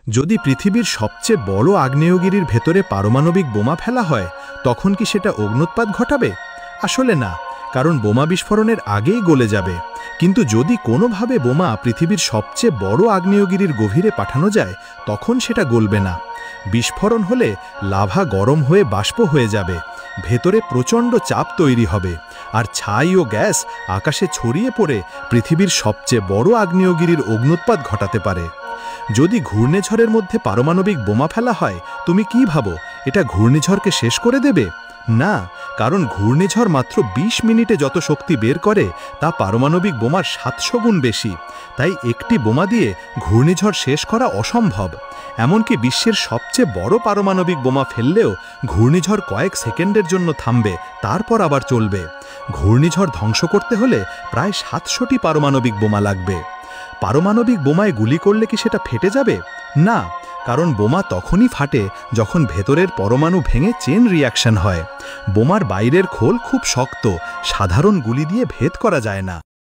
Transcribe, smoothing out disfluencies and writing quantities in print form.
যদি পৃথিবীর সবচেয়ে বড় আগ্নেয়গিরির ভেতরে পারমাণবিক বোমা ফেলা হয় তখন কি সেটা অগ্ন্যুৎপাত ঘটাবে? আসলে না, কারণ বোমা বিস্ফোরণের আগেই গলে যাবে। কিন্তু যদি কোনোভাবে বোমা পৃথিবীর সবচেয়ে বড় আগ্নেয়গিরির গভীরে পাঠানো যায় তখন সেটা গলবে না। বিস্ফোরণ হলে লাভা গরম হয়ে বাষ্প হয়ে যাবে, ভেতরে প্রচণ্ড চাপ তৈরি হবে, আর ছাই ও গ্যাস আকাশে ছড়িয়ে পড়ে পৃথিবীর সবচেয়ে বড় আগ্নেয়গিরির অগ্ন্যুৎপাত ঘটাতে পারে। যদি ঘূর্ণিঝড়ের মধ্যে পারমাণবিক বোমা ফেলা হয়, তুমি কি ভাবো এটা ঘূর্ণিঝড়কে শেষ করে দেবে? না, কারণ ঘূর্ণিঝড় মাত্র ২০ মিনিটে যত শক্তি বের করে তা পারমাণবিক বোমার ৭০০ গুণ বেশি। তাই একটি বোমা দিয়ে ঘূর্ণিঝড় শেষ করা অসম্ভব। এমনকি বিশ্বের সবচেয়ে বড় পারমাণবিক বোমা ফেললেও ঘূর্ণিঝড় কয়েক সেকেন্ডের জন্য থামবে, তারপর আবার চলবে। ঘূর্ণিঝড় ধ্বংস করতে হলে প্রায় ৭০০টি পারমাণবিক বোমা লাগবে। পারমাণবিক বোমায় গুলি করলে কি সেটা ফেটে যাবে? না, কারণ বোমা তখনই ফাটে যখন ভেতরের পরমাণু ভেঙে চেন রিয়াকশন হয়। বোমার বাইরের খোল খুব শক্ত, সাধারণ গুলি দিয়ে ভেদ করা যায় না।